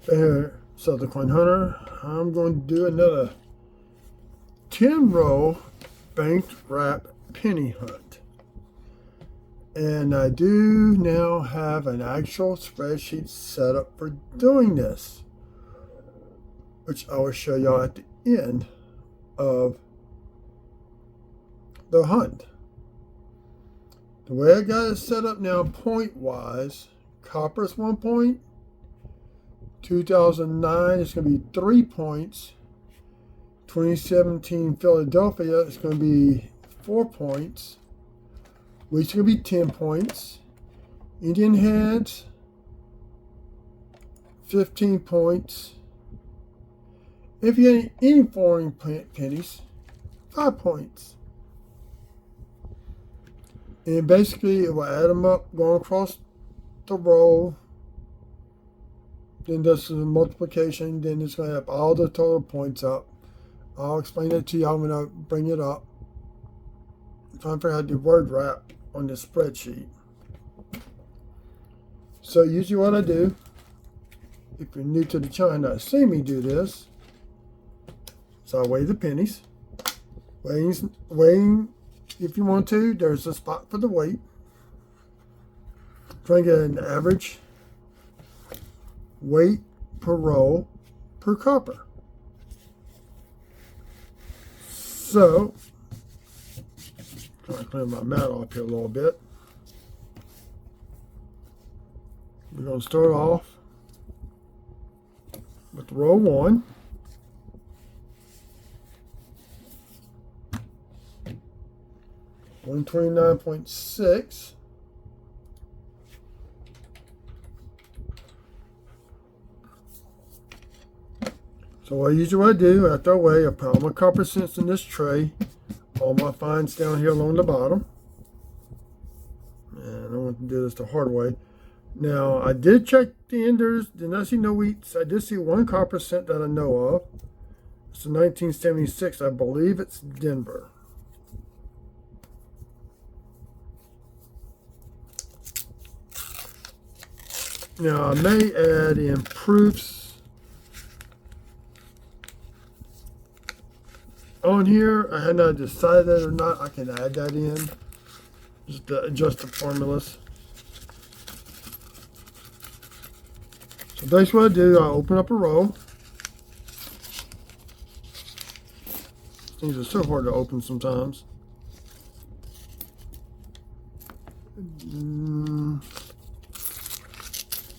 So the Coin Hunter, I'm going to do another 10-row banked wrap penny hunt. And I do now have an actual spreadsheet set up for doing this, which I will show y'all at the end of the hunt. The way I got it set up now, point-wise, copper's 1 point. 2009 is going to be 3 points. 2017 Philadelphia is going to be 4 points. Wheat's going to be 10 points. Indian Heads, 15 points. If you get any foreign pennies, 5 points. And basically, it will add them up, going across the row. Then this is a multiplication. Then it's going to have all the total points up. I'll explain it to you. I'm going to bring it up. I'm trying to figure out how to do word wrap on this spreadsheet. So usually what I do, if you're new to the channel, not see me do this, so I weigh the pennies. Weighing, if you want to, there's a spot for the weight. Try and get an average weight per roll per copper. So, trying to clean my mat off here a little bit. We're going to start off with row 1. $129.6. So what I do after I weigh, I put all my copper cents in this tray, all my fines down here along the bottom. And I want to do this the hard way. Now I did check the enders, did not see no wheats. I did see 1 copper cent that I know of. It's a 1976, I believe it's Denver. Now I may add in proofs on here. I had not decided or not. I can add that in just to adjust the formulas. So basically what I do, I open up a row. Things are so hard to open sometimes.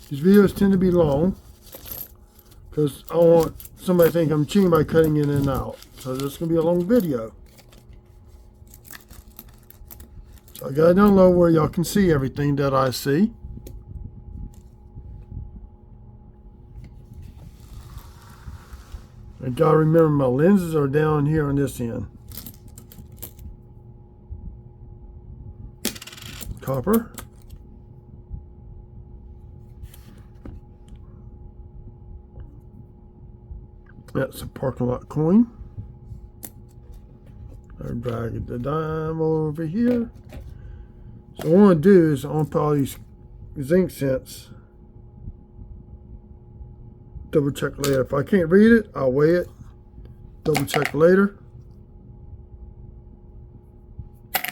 These videos tend to be long because I don't want somebody to think I'm cheating by cutting in and out. So this is going to be a long video. So I got it down low where y'all can see everything that I see. I got to remember my lenses are down here on this end. Copper. That's a parking lot coin. I drag the dime over here. So what I want to do is I want to put all these zinc cents. Double check later. If I can't read it, I'll weigh it. Double check later.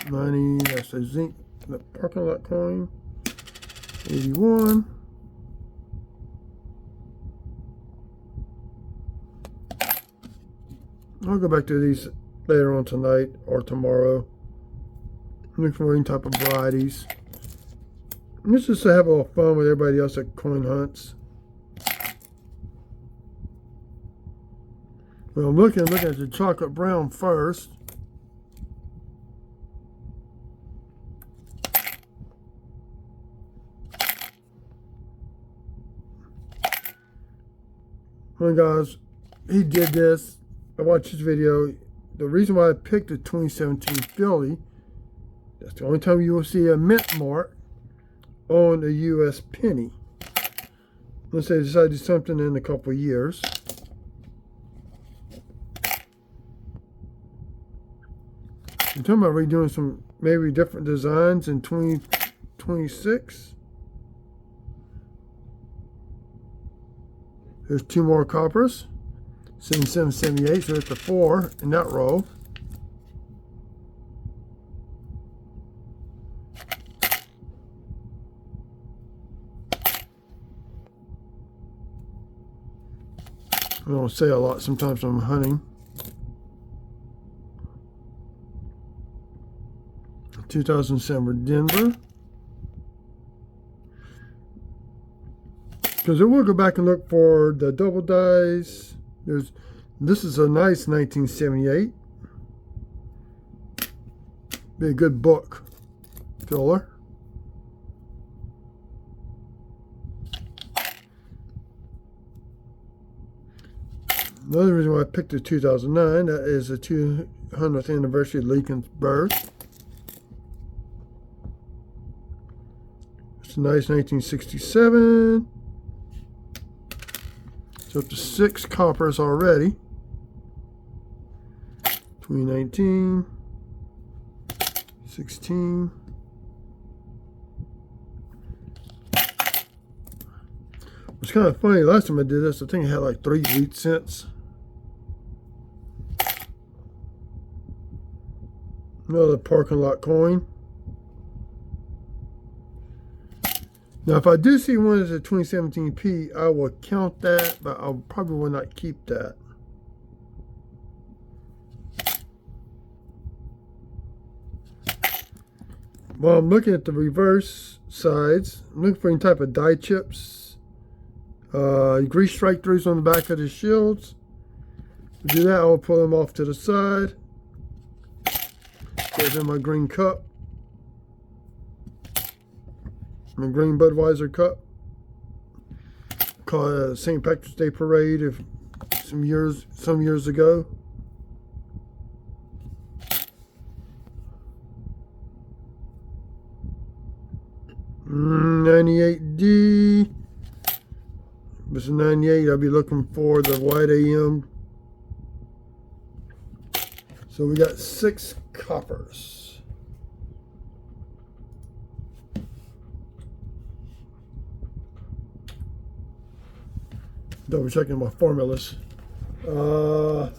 90, that's a zinc, the parking lot coin. 81. I'll go back to these later on tonight or tomorrow. Look for any type of varieties. And this is to have a little fun with everybody else at coin hunts. Well, I'm looking at the chocolate brown first. Well, guys, he did this. I watched this video. The reason why I picked the 2017 Philly, that's the only time you will see a mint mark on a U.S. penny. Let's say I decide to do something in a couple of years. I'm talking about redoing some maybe different designs in 2026. There's two more coppers. 77, 78, so it's the 4 in that row. I don't say a lot sometimes when I'm hunting. 2007 Denver. Because I will go back and look for the double dice. This is a nice 1978. Be a good book filler. Another reason why I picked the 2009, that is the 200th anniversary of Lincoln's birth. It's a nice 1967. So up to 6 coppers already. 2019, 16. It's kind of funny, last time I did this, I think I had like 3 wheat cents. Another parking lot coin. Now, if I do see one as a 2017P, I will count that, but I probably will not keep that. Well, I'm looking at the reverse sides. I'm looking for any type of die chips. Grease strike throughs on the back of the shields. To do that, I will pull them off to the side. Put in my green cup. My green Budweiser cup. Call it a St. Patrick's Day parade of some years ago. $98D. If it's a 98, I'll be looking for the white AM. So we got 6 coppers. Double checking my formulas. Roll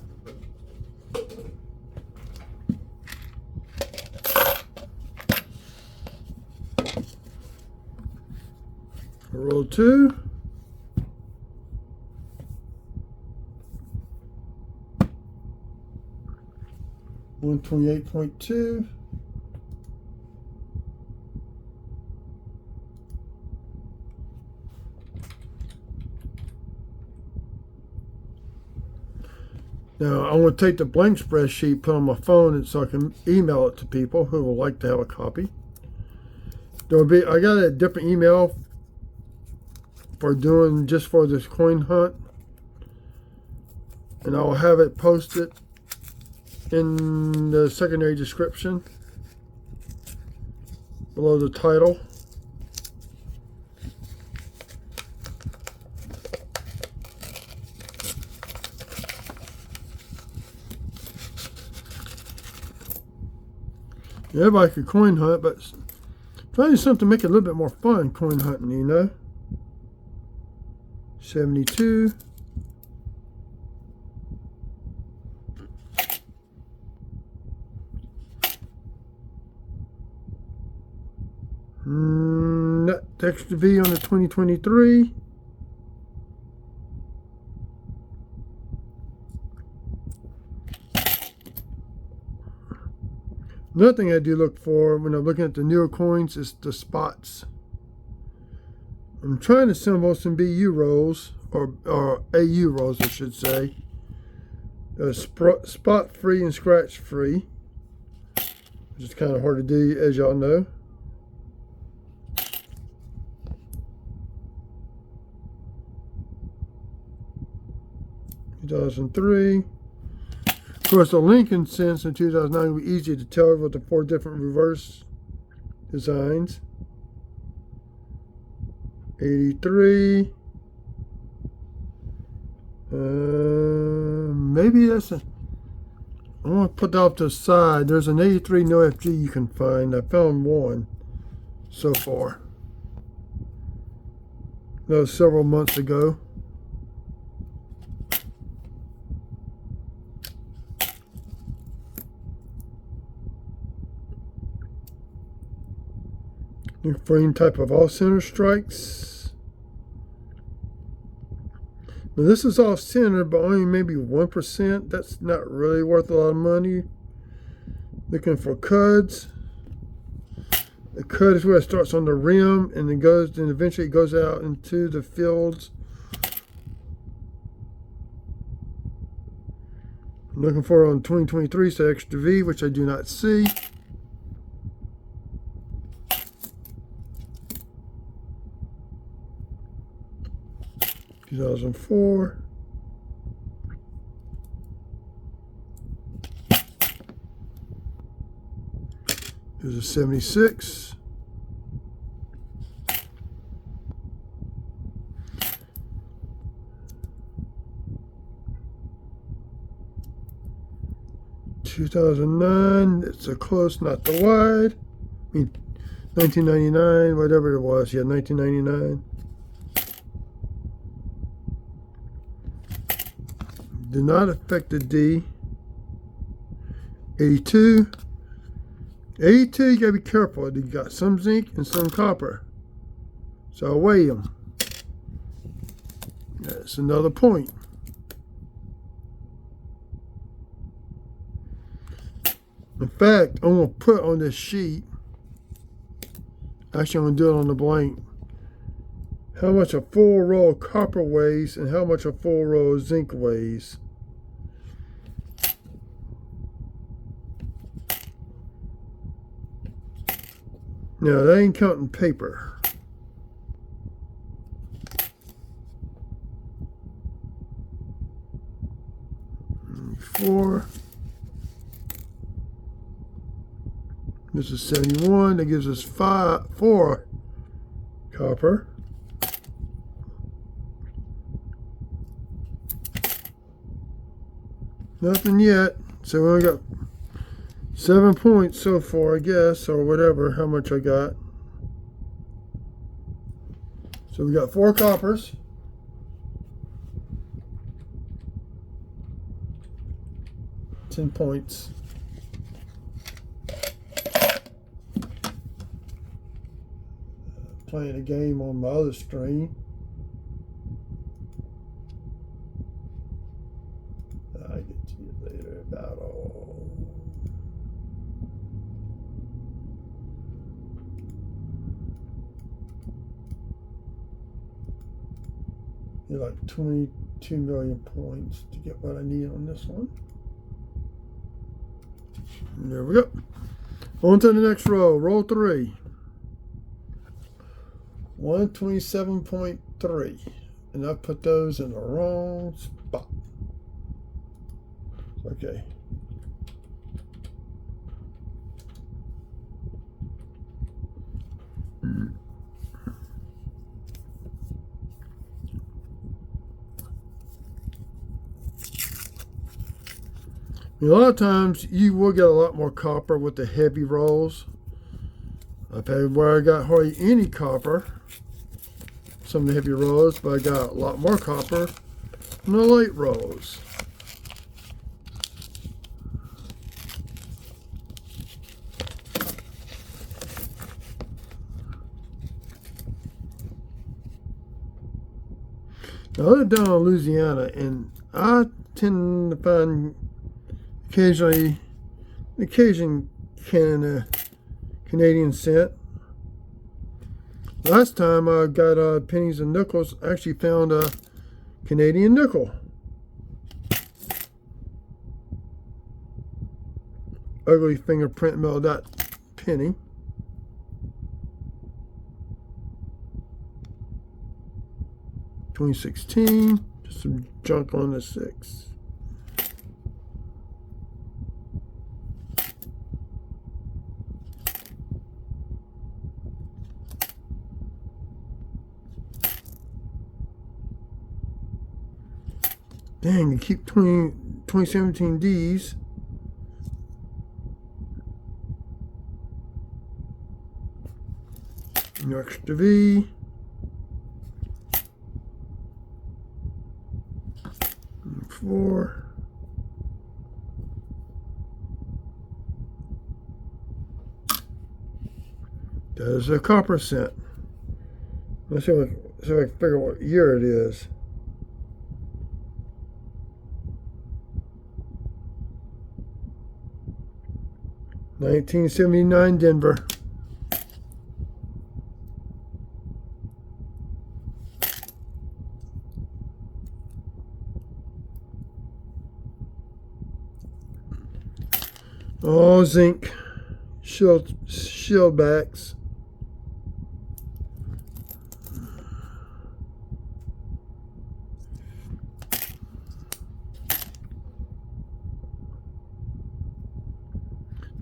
2. $128.2. Now I want to take the blank spreadsheet, put on my phone, and so I can email it to people who would like to have a copy. I got a different email for doing just for this coin hunt, and I'll have it posted in the secondary description below the title. Everybody could coin hunt, but trying something to make it a little bit more fun, coin hunting, you know. 72. Text to V on the 2023. Another thing I do look for when I'm looking at the newer coins is the spots. I'm trying to assemble some BU rolls, or AU rolls, I should say. Spot free and scratch free, which is kind of hard to do, as y'all know. In 2003. Of course, the Lincoln cents in 2009 would be easy to tell with the 4 different reverse designs. 83. Maybe that's a. I want to put that off to the side. There's an 83 no FG you can find. I found one so far. That was several months ago. Looking for any type of off-center strikes. Now this is off-center, but only maybe 1%. That's not really worth a lot of money. Looking for cuds. The cud is where it starts on the rim and then eventually it goes out into the fields. I'm looking for on 2023, so extra V, which I do not see. (2004). 2004. There's a 76. (2009). It's a close, not the wide. I mean, 1999, whatever it was. Yeah, 1999. Did not affect the D. 82. 82, you gotta be careful. You got some zinc and some copper. So I'll weigh them. That's another point. In fact, I'm gonna put on this sheet, actually I'm gonna do it on the blank, how much a full row of copper weighs and how much a full row of zinc weighs. Now, that ain't counting paper. Four. This is 71. That gives us 4 copper. Nothing yet. So we only got 7 points so far, I guess, or whatever, how much I got. So we got 4 coppers. $10 points. Playing a game on my other screen. I'll get to you later about all. You're like 22 million points to get what I need on this one. And there we go. On to the next row. Roll 3. 127.3. And I put those in the wrong spot. Okay. A lot of times you will get a lot more copper with the heavy rolls. I've had where I got hardly any copper, some of the heavy rolls, but I got a lot more copper in the light rolls. Now I live down in Louisiana, and I tend to find occasion Canadian cent. Last time I got pennies and nickels, I actually found a Canadian nickel. Ugly fingerprint milled that penny. $2016, just some junk on the 6. Dang, you keep 2017 Ds. Extra V. And 4. That is a copper cent. Let's see if I can figure out what year it is. $1979 Denver. All zinc shield backs.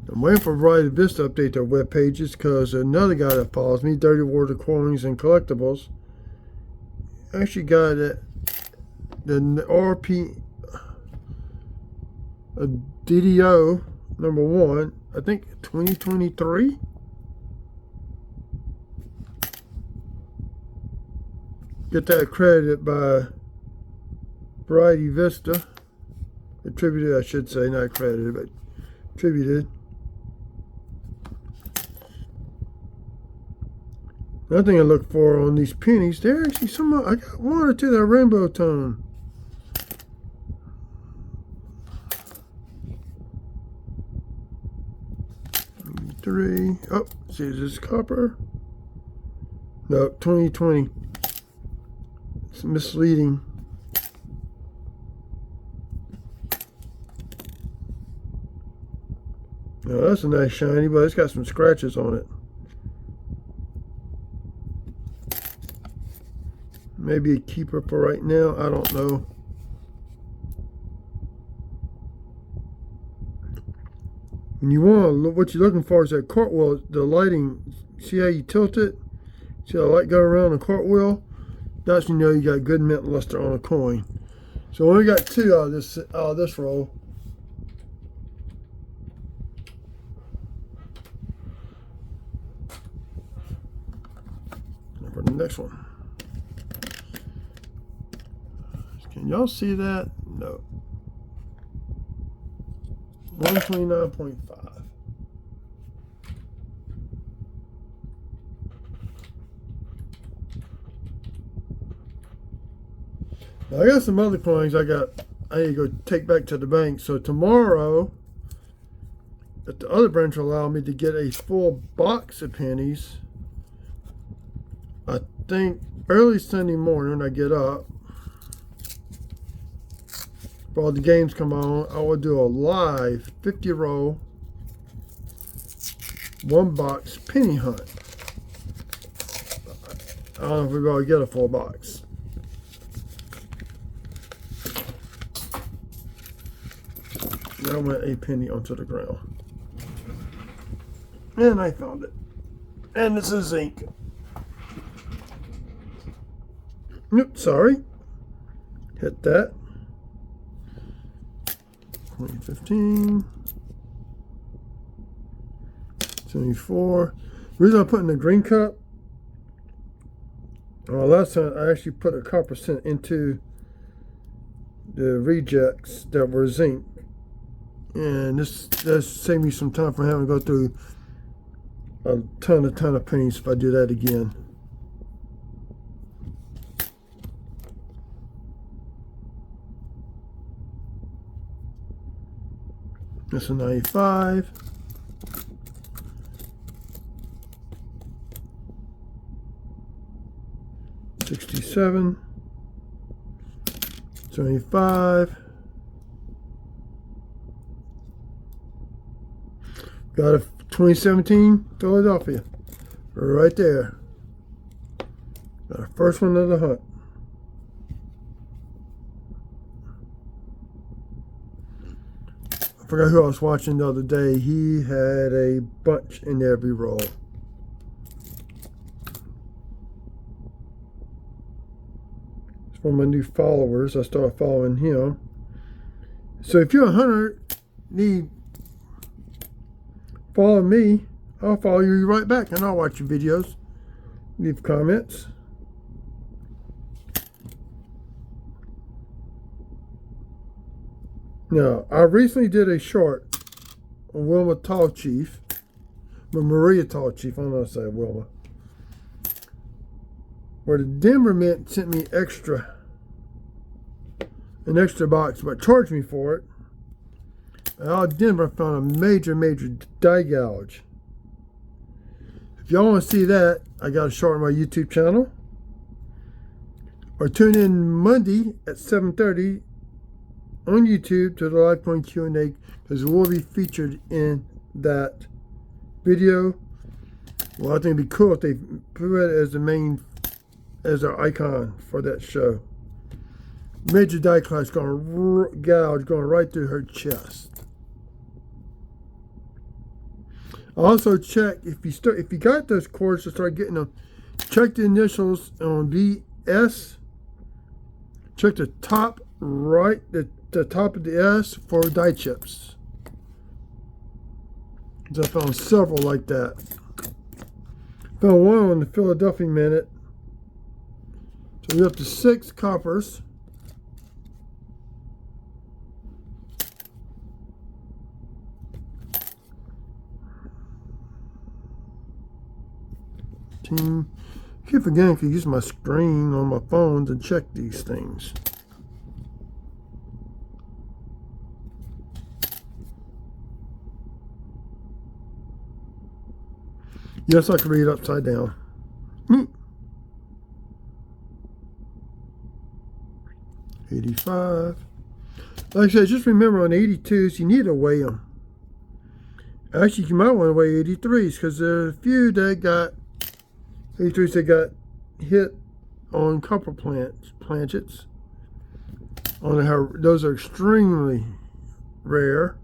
I'm waiting for Variety Vista to update their web pages because another guy that follows me, Dirty World of Coins and Collectibles, actually got it, the RP DDO #1, I think 2023. Get that accredited by Variety Vista. Attributed, I should say, not accredited, but attributed. Another thing I look for on these pennies, they're actually I got one or two that are rainbow tone. Three. Oh, see, is this copper? No, 2020. It's misleading. No, that's a nice shiny, but it's got some scratches on it. Maybe a keeper for right now. I don't know. When you want to look, what you're looking for is that cartwheel, the lighting. See how you tilt it? See how the light go around the cartwheel? That's when you know you got good mint luster on a coin. So we only got two out of this roll. And for the next one. Can y'all see that? No. 129.5. Now I got some other coins I need to go take back to the bank. So tomorrow, if the other branch will allow me to get a full box of pennies, I think early Sunday morning when I get up, while the games come on, I will do a live 50 roll, one box penny hunt. I don't know if we're going to get a full box. Now I went a penny onto the ground. And I found it. And this is zinc. Oops, sorry. Hit that. 2015, 74. The reason I put in the green cup, last time I actually put a copper cent into the rejects that were zinc, and this does save me some time from having to go through a ton of pennies if I do that again. That's a 95. $67. 75. Got a 2017 Philadelphia. Right there. Got our first one of the hunt. I forgot who I was watching the other day. He had a bunch in every roll. It's one of my new followers. I started following him. So if you're a hunter, follow me. I'll follow you right back and I'll watch your videos. Leave comments. Now, I recently did a short on Wilma Tall Chief, But Maria Tall Chief, I don't know how to say Wilma. Where the Denver Mint sent me an extra box, but charged me for it. And out of Denver, I found a major die gouge. If y'all want to see that, I got a short on my YouTube channel. Or tune in Monday at 7:30 on YouTube to the live coin Q&A, because it will be featured in that video. Well, I think it'd be cool if they put it as their icon for that show. Major die class gouge going right through her chest. Also check if you got those cords to start getting them. Check the initials on BS. Check the top right, the top of the S for die chips. I found several like that. Found one on the Philadelphia Minute. So we're up to 6 coppers. I keep forgetting I can use my screen on my phone to check these things. Yes, I can read upside down. 85. Like I said, just remember on 82s, you need to weigh them. Actually, you might want to weigh 83s because there are a few that got 83s that got hit on copper planchets. Those are extremely rare.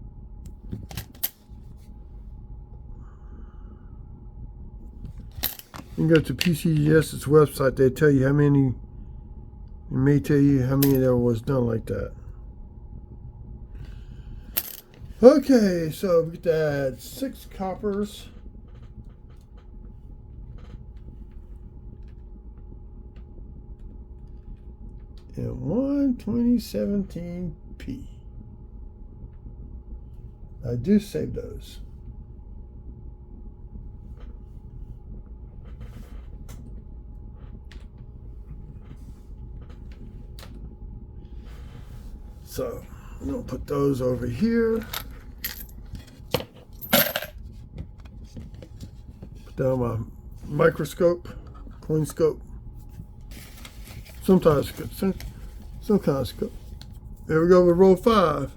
You can go to PCGS's website. They tell you how many. It may tell you how many there was done like that. Okay, so we get to add 6 coppers. And 1 2017P. I do save those. So I'm going to put those over here. Put that on my microscope, coin scope. Sometimes some kind of scope. There we go with roll 5.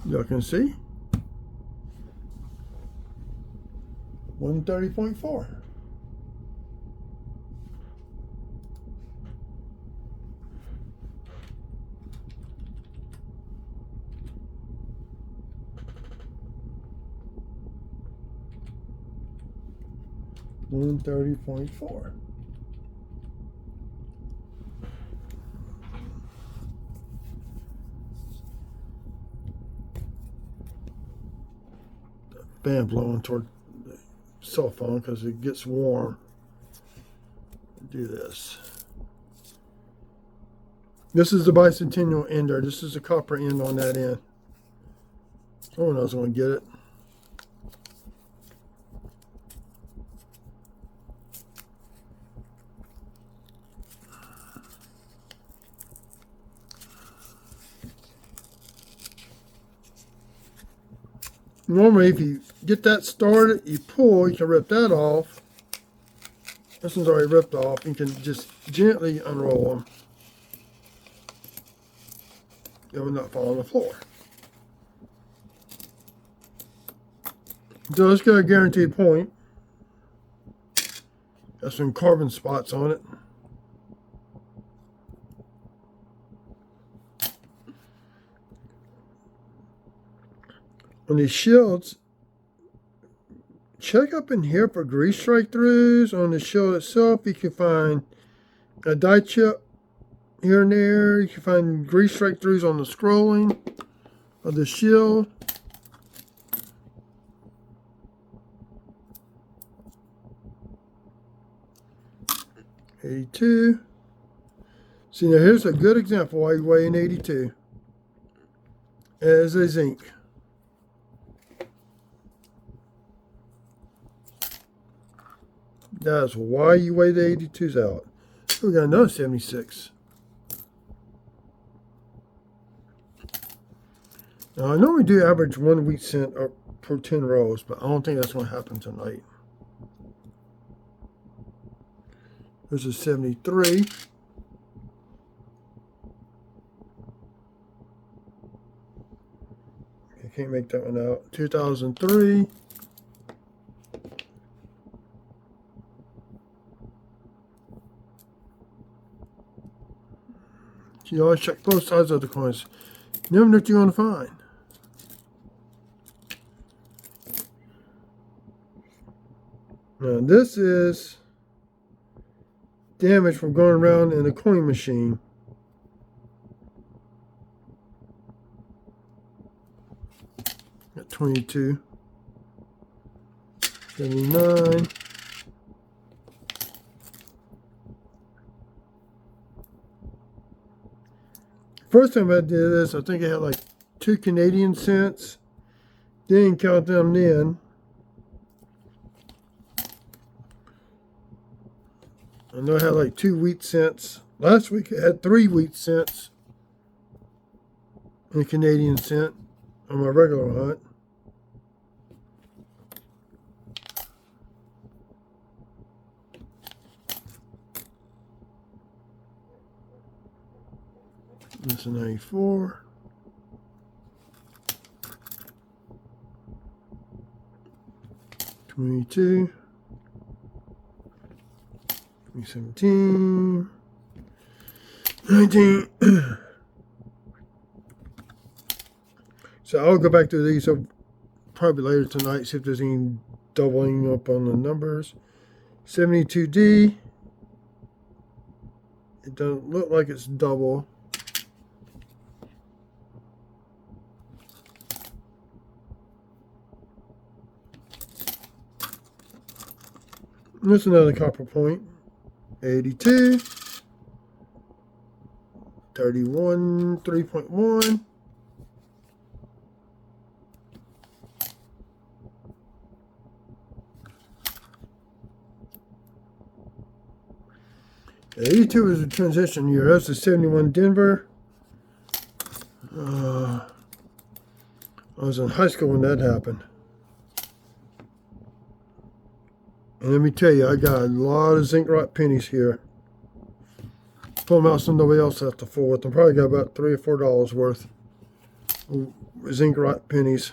Y'all can see 130.4. $130.4. Fan blowing toward the cell phone because it gets warm. Do this. This is the bicentennial ender. This is the copper end on that end. Someone else going to get it. Normally, if you get that started, you pull, you can rip that off. This one's already ripped off. You can just gently unroll them. It will not fall on the floor. So let's get a guaranteed point. Got some carbon spots on it. On these shields, check up in here for grease strike throughs. On the shield itself, you can find a die chip here and there. You can find grease strike throughs on the scrolling of the shield. $82. See, now here's a good example why you weigh an 82. As a zinc. That's why you weigh the 82s out. We got another 76. Now, I know we do average 1 wheat cent per 10 rolls, but I don't think that's going to happen tonight. There's a 73. I can't make that one out. 2003. You always check both sides of the coins. Never know what you're going to find. Now this is damage from going around in a coin machine. Got 22. 79. First time I did this, I think I had like 2 Canadian cents. Didn't count them then. I know I had like 2 wheat cents. Last week I had 3 wheat cents and a Canadian cent on my regular hunt. This is 94. $22. 2017. 19. So I'll go back to these probably later tonight, see if there's any doubling up on the numbers. 72D. It doesn't look like it's double. There's another copper point. 82. 31, 3.1. The 82 is a transition year. That's the 71 Denver. I was in high school when that happened. And let me tell you, I got a lot of zinc rot pennies here. Pull them out so nobody else has to fool with them. Probably got about $3 or $4 worth of zinc rot pennies.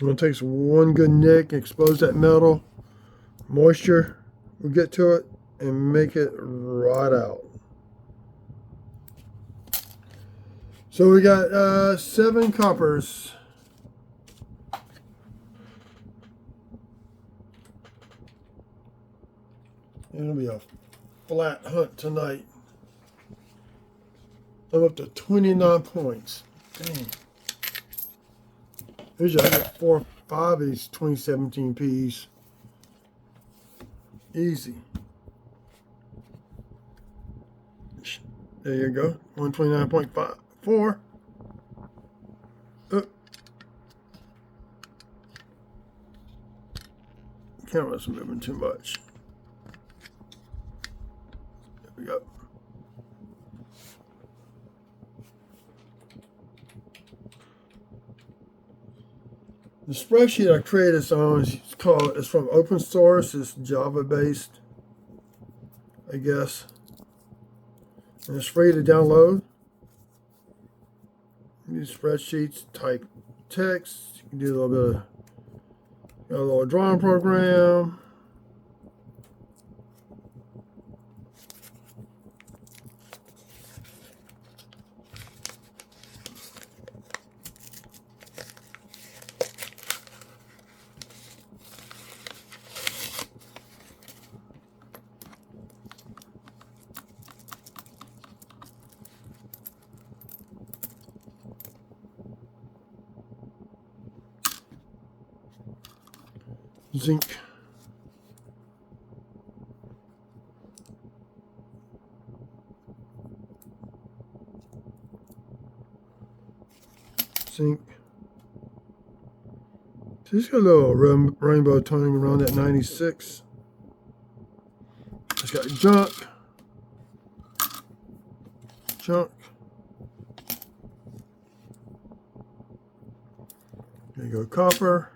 It takes one good nick, expose that metal, moisture will get to it, and make it rot out. So we got 7 coppers. It'll be a flat hunt tonight. I'm up to 29 points. Dang. Usually I get 4 or 5 of these 2017 Ps. Easy. There you go. 129.54. Camera's moving too much. There we go. The spreadsheet I created it's from open source. It's Java based, I guess. And it's free to download. Use spreadsheets, type text. You can do a little bit of got a little drawing program. Zinc. zinc. Just got a little rainbow toning around that 96. It's got junk. There you go, copper.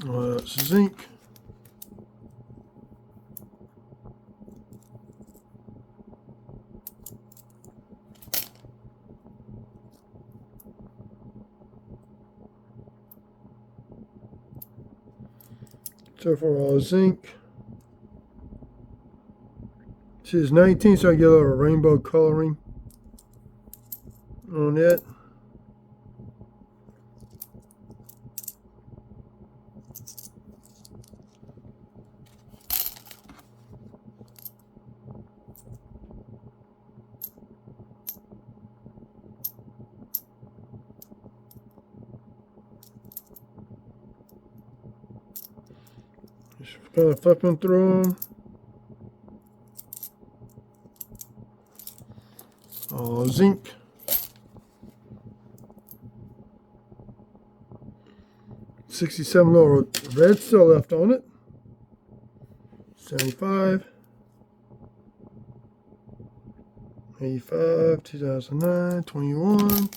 That's zinc. So for all zinc. This is 19, so I get a little rainbow coloring on it. Just kind of flipping through them. Zinc. $67 little red still left on it. 75. 85. 2009. 21.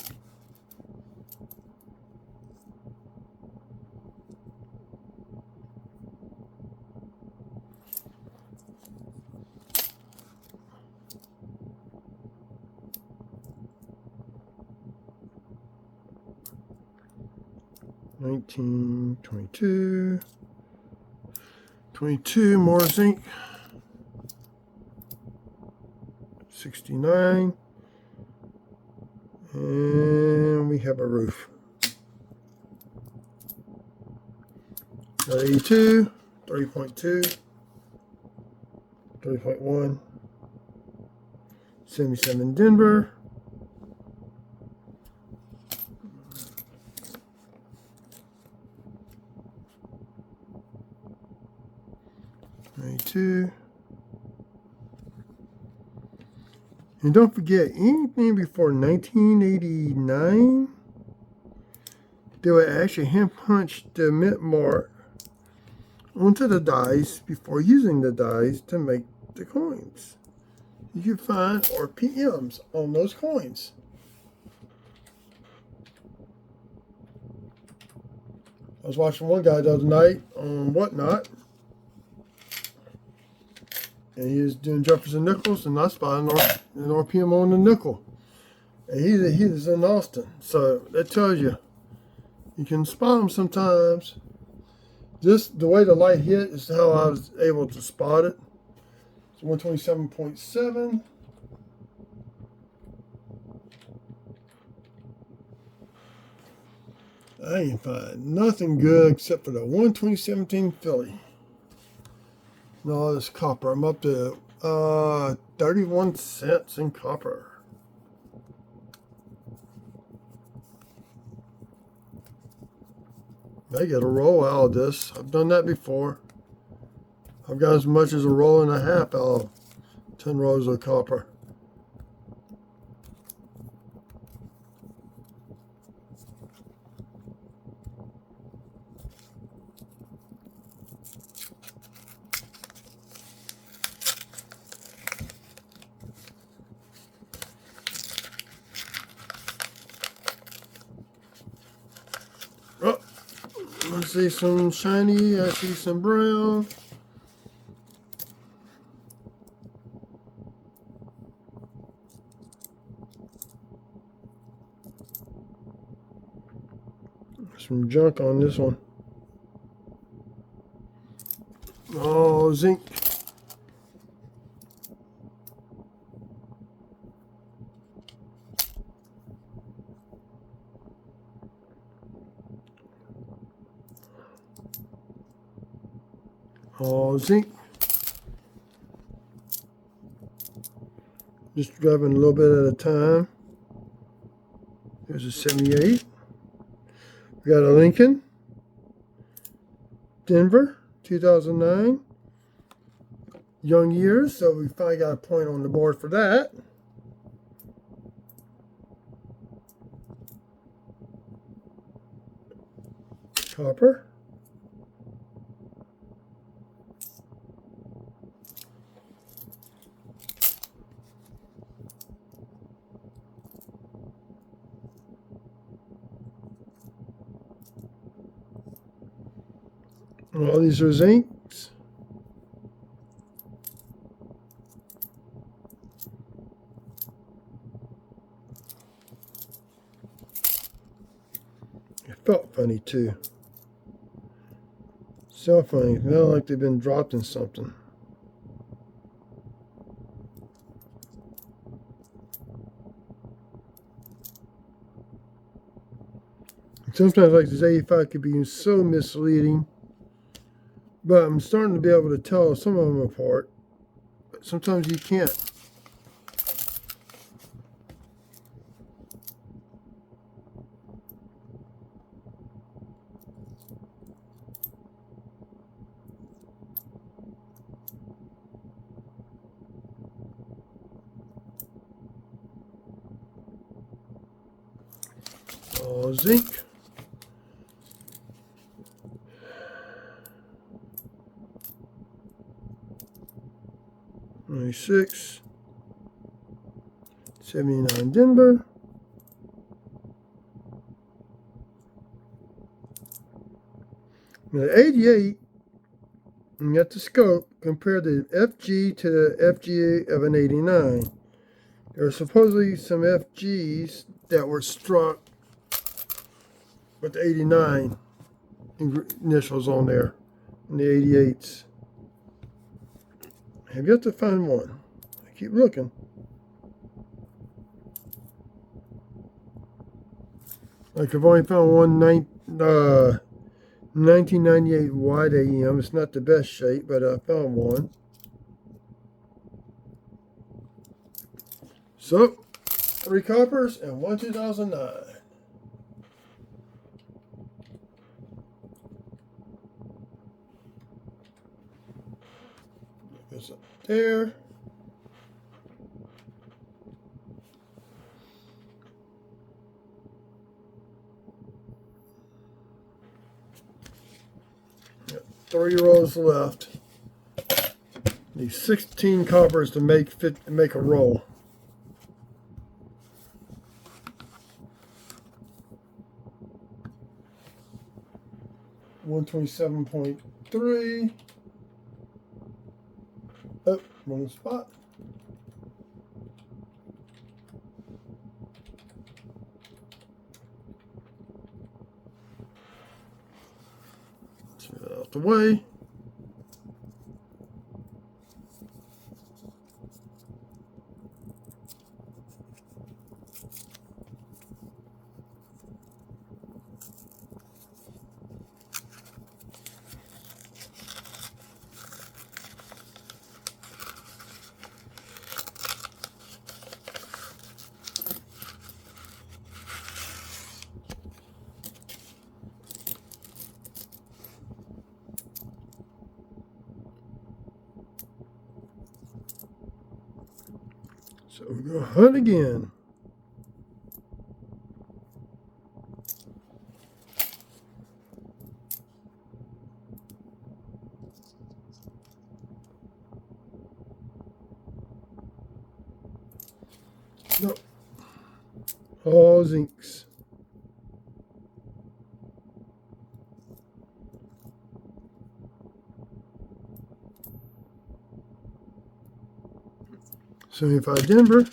$19, $22, $22 more zinc. $69, and we have a roof. $82, 30.2, 30.1, 77 Denver. $92. And don't forget, anything before 1989, they would actually hand punch the mint mark onto the dies before using the dies to make the coins. You can find RPMs on those coins. I was watching one guy the other night on Whatnot, and he was doing Jefferson nickels, and I spotted an RPM on the nickel. And he's in Austin, so that tells you can spot them sometimes. Just the way the light hit is how I was able to spot it. It's 127.7. I ain't find nothing good except for the 12017 Philly. And all this copper. I'm up to 31 cents in copper. I get a roll out of this. I've done that before. I've got as much as a roll and a half out of 10 rolls of copper. Oh, I see some shiny, I see some brown. Some junk on this one. Oh, zinc. Oh, zinc. Just grabbing a little bit at a time. Here's a 78. We got a Lincoln, Denver, 2009. young years, so we finally got a point on the board for that. Copper. All these are zincs. It felt funny too. So funny. It felt like they've been dropped in something. Sometimes like this 85 could be so misleading. But I'm starting to be able to tell some of them apart. But sometimes you can't. All zinc. $96. 79 Denver. Now, 88, you got the scope, compare the FG to the FG of an 89. There are supposedly some FGs that were struck with the 89 initials on there, and the 88s. I've yet to find one. I keep looking. Like I've only found one 1998 wide AEM. It's not the best shape, but I found one. So, 3 coppers and 1 2009. Goes up there. Got 3 rows left. Need 16 coppers to make a roll. $127.3. Oh, wrong spot. Get out the way. So we go hunt again. Nope. All zincs. $75 Denver.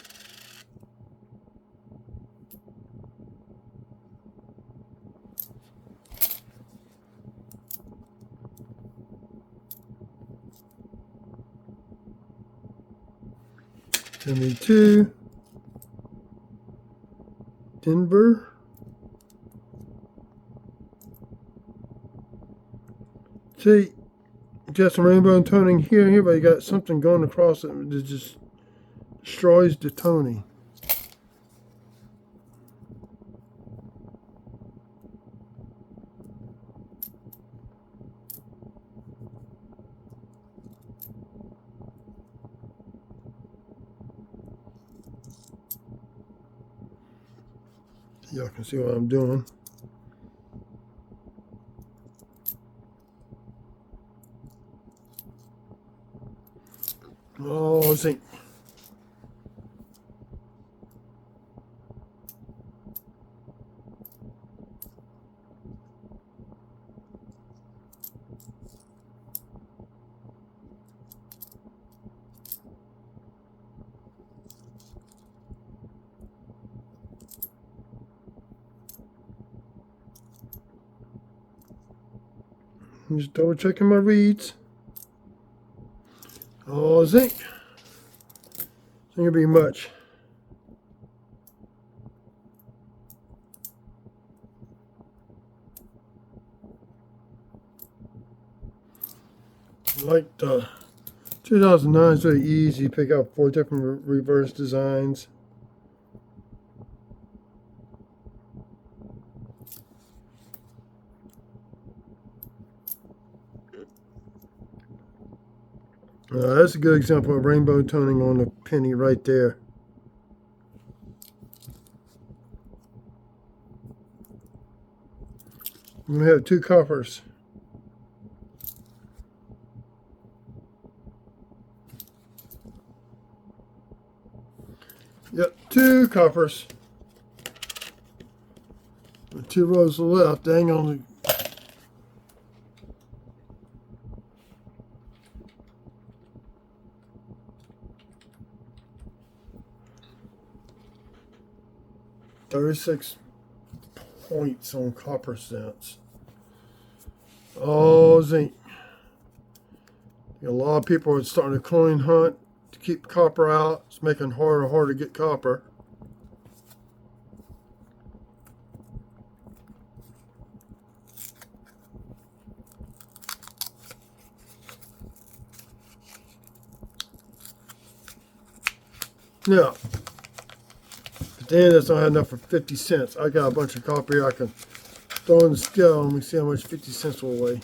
$72 Denver. See, got some rainbow toning here and here, but you got something going across it that just destroys the toning. Y'all can see what I'm doing. Oh, zinc. I'm just double checking my reads. Oh, zinc. It's not gonna be much. Like the 2009 is very easy. Pick out 4 different reverse designs. That's a good example of rainbow toning on the penny right there. We have 2 coppers. Yep, 2 coppers. 2 rows left. Dang on. $36 points on copper cents. Oh, zinc. A lot of people are starting a coin hunt to keep copper out. It's making it harder and harder to get copper. Now, but then that's not enough for 50 cents. I got a bunch of copper here I can throw on the scale and we see how much 50 cents will weigh.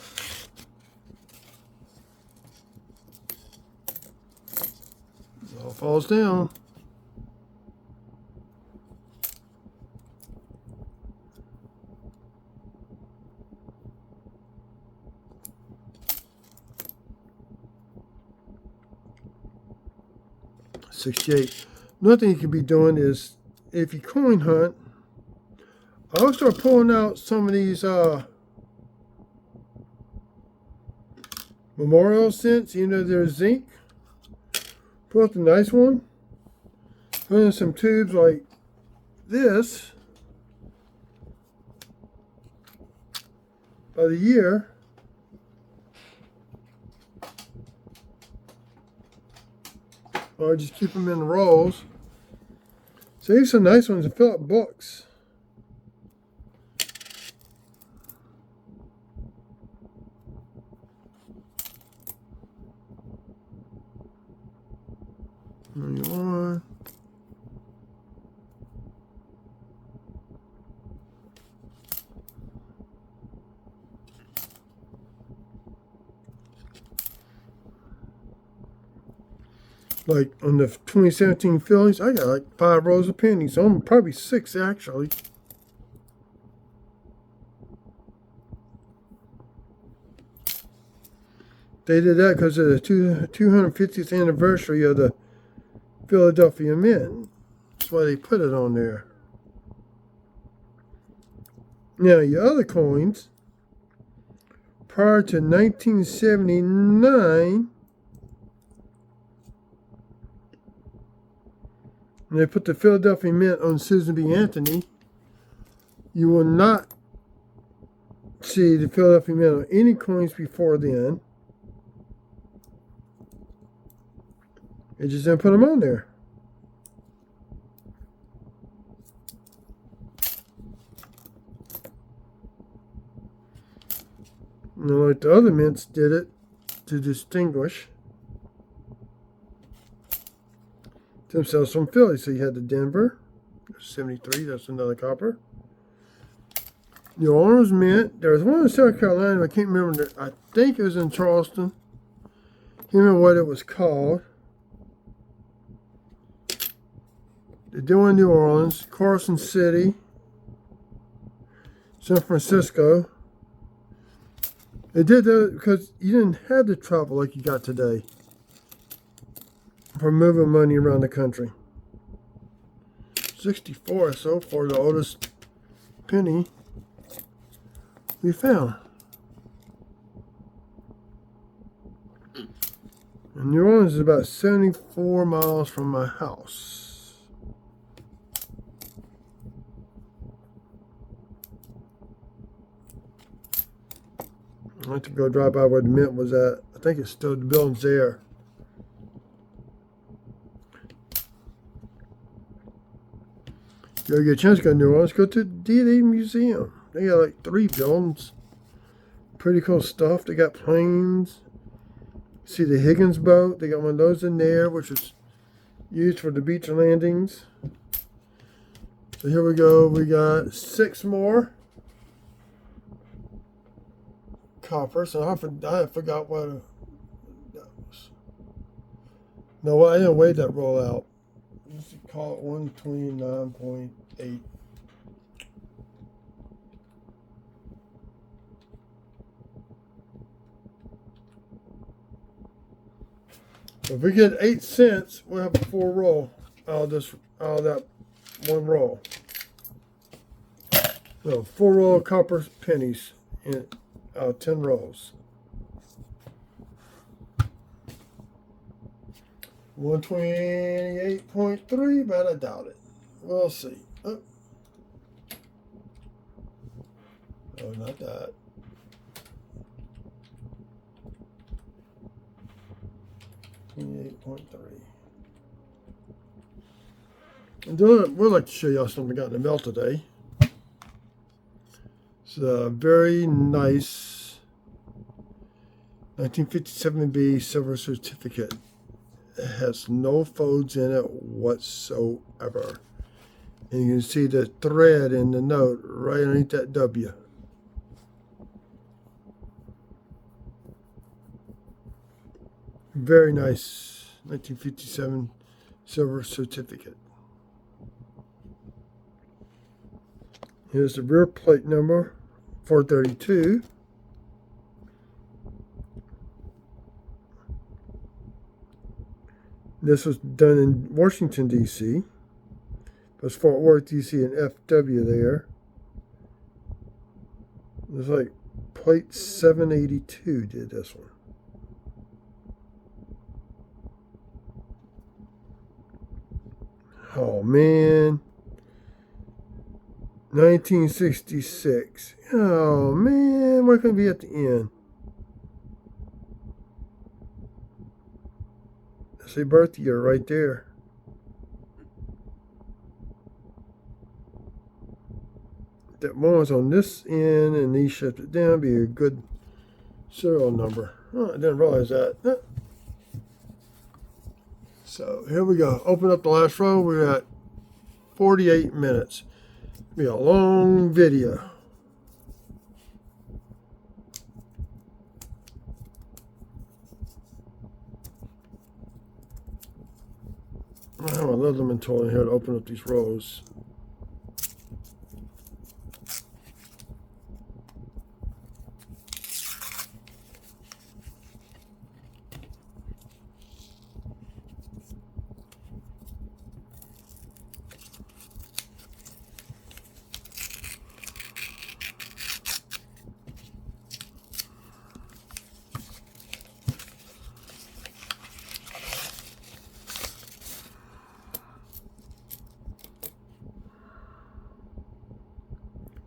It all falls down. $68. Another thing you can be doing is, if you coin hunt, I'll start pulling out some of these memorial cents, you know, they're zinc. Pull out the nice one, put in some tubes like this by the year. Or just keep them in rolls. Save some nice ones and fill up books. There you are. Like on the 2017 Phillies, I got like 5 rows of pennies. So I'm probably 6 actually. They did that because of the 250th anniversary of the Philadelphia Mint. That's why they put it on there. Now, your other coins, prior to 1979, and they put the Philadelphia Mint on Susan B. Anthony, you will not see the Philadelphia Mint on any coins before then. They just didn't put them on there. And like the other mints did it to distinguish themselves from Philly. So you had the Denver, 73, that's another copper. New Orleans Mint, there was one in South Carolina, I can't remember, I think it was in Charleston. Can't remember what it was called. They did one in New Orleans, Carson City. San Francisco. They did that because you didn't have to travel like you got today for moving money around the country. 64 so far, the oldest penny we found. And New Orleans is about 74 miles from my house. I like to go drive by where the mint was at. I think it's still, the building's there. You get a chance to go to New Orleans, go to the D-Day Museum. They got like 3 buildings. Pretty cool stuff. They got planes. See the Higgins boat. They got one of those in there, which is used for the beach landings. So here we go. We got 6 more coppers. So I forgot what that was. No, I didn't weigh that roll out. Let's call it 129.8. So if we get 8 cents, we'll have a 4 roll out of that 1 roll. So 4 roll of copper pennies in 10 rolls. 128.3, but I doubt it. We'll see. Oh, not that. $28.3. And we'd like to show y'all something we got in the mail today. It's a very nice 1957B silver certificate. It has no folds in it whatsoever. And you can see the thread in the note right underneath that W. Very nice 1957 silver certificate. Here's the rear plate number 432. This was done in Washington, D.C. There's Fort Worth, D.C. and FW there. It was like plate 782 did this one. Oh, man. 1966. Oh, man. Where can it be at the end? That's a birth year right there. That one was on this end, and these shifted down. Be a good serial number. Oh, I didn't realize that. So here we go. Open up the last row. We're at 48 minutes. Be a long video. I have a Leatherman tool in here to open up these rows.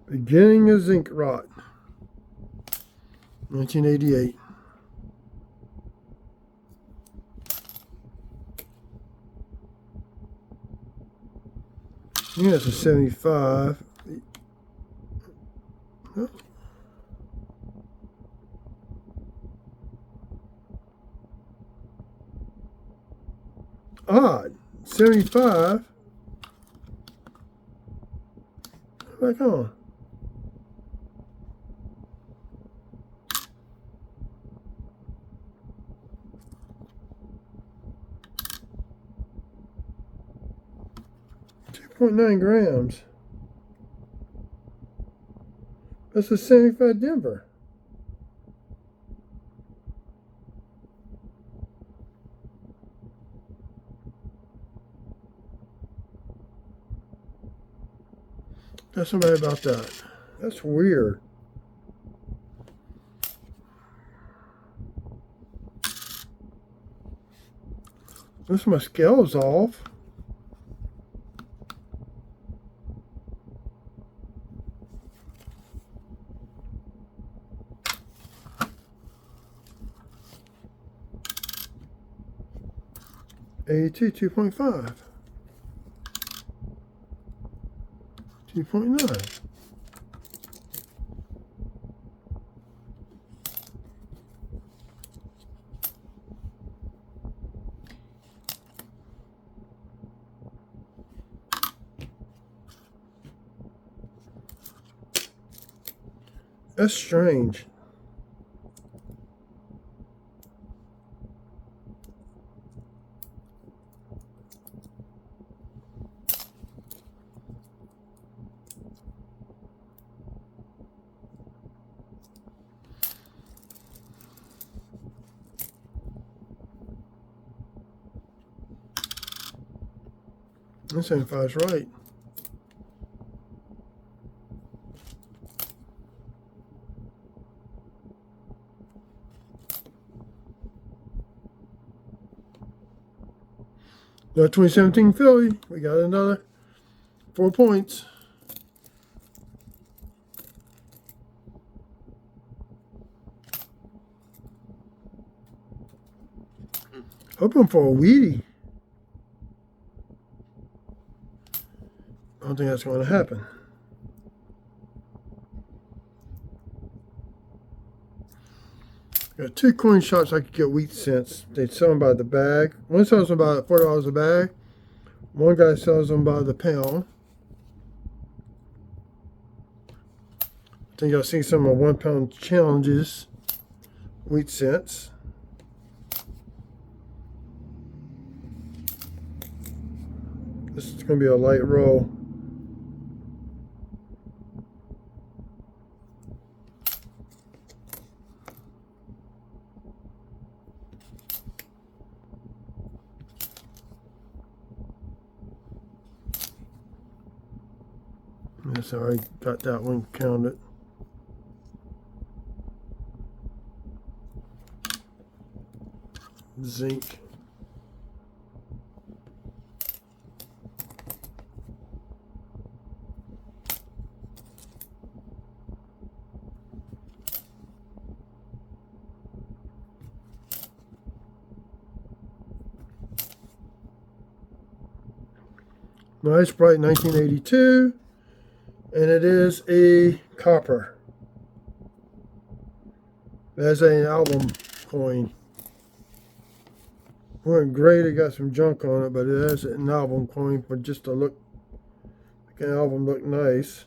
Beginning of zinc rot, 1988. Yeah, it's a 75. Oh. Odd. 75. Back on. .9 grams. That's a 75 Denver. Tell somebody about that. That's weird. This my scale's off. AT 2.5. 2.9. That's strange. This 75 is right. The 2017 Philly, we got another 4 points. Hoping for a Wheatie. I don't think that's going to happen. Got 2 coin shops I could get wheat cents. They sell them by the bag. One sells them by $4 a bag. One guy sells them by the pound. I think I'll see some of 1 pound challenges. Wheat cents. This is going to be a light roll. Yes, I already got that one counted. Zinc. Nice bright 1982, and it is a copper. That's an album coin. Wasn't great, it got some junk on it, but it has an album coin for just to look, make an album look nice.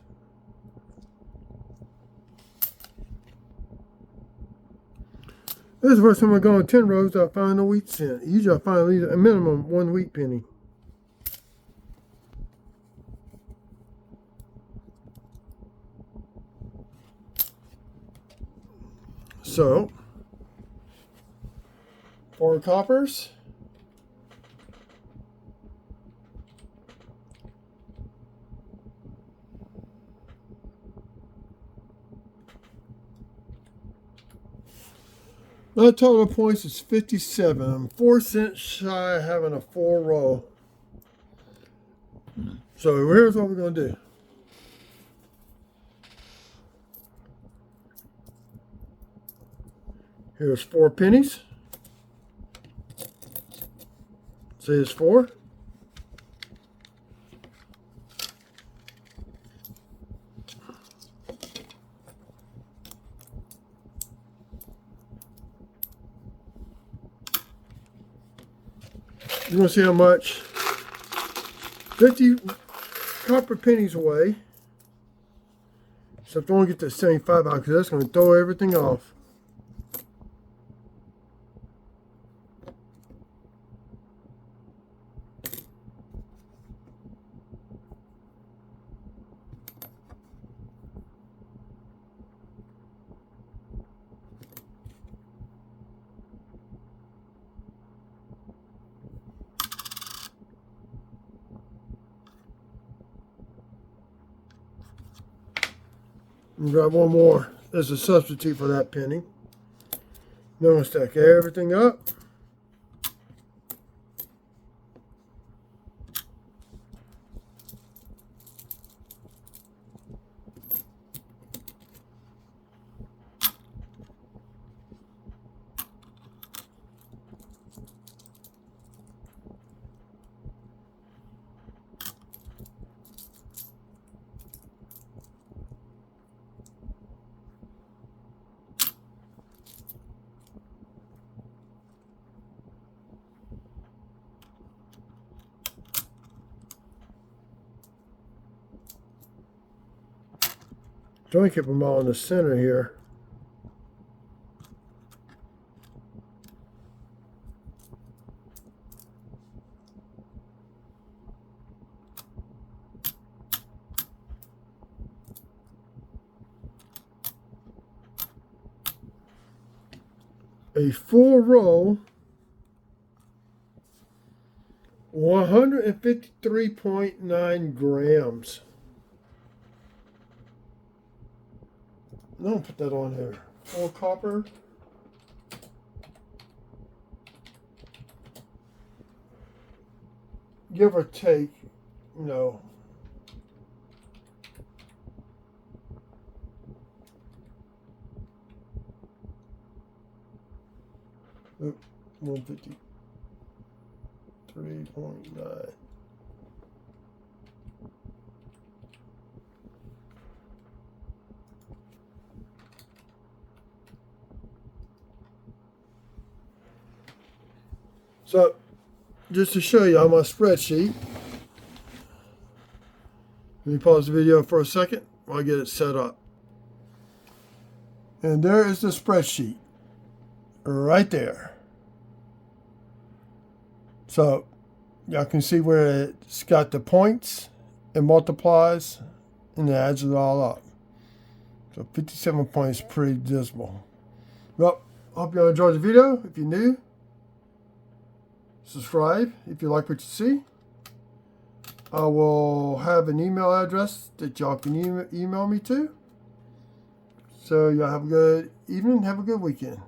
This is the first time I go on 10 rows, I find a wheat cent. Usually I find at least a minimum 1 wheat penny. So, 4 coppers. My total points is 57. I'm 4 cents shy of having a full roll. So here's what we're going to do. Here's 4 pennies. Say it's 4. You're going to see how much 50 copper pennies away. So don't get the 75 out because that's going to throw everything off. And grab one more as a substitute for that penny. Then we'll stack everything up. Trying to keep them all in the center here. A full roll, 153.9 grams. No, put that on there. Full copper. Give or take, you know. Oop, 153.9. So, just to show you on my spreadsheet, let me pause the video for a second while I get it set up. And there is the spreadsheet, right there. So, y'all can see where it's got the points, it multiplies, and it adds it all up. So 57 points, pretty dismal. Well, I hope you all enjoyed the video. If you're new, subscribe if you like what you see. I will have an email address that y'all can email me to. So y'all have a good evening, have a good weekend.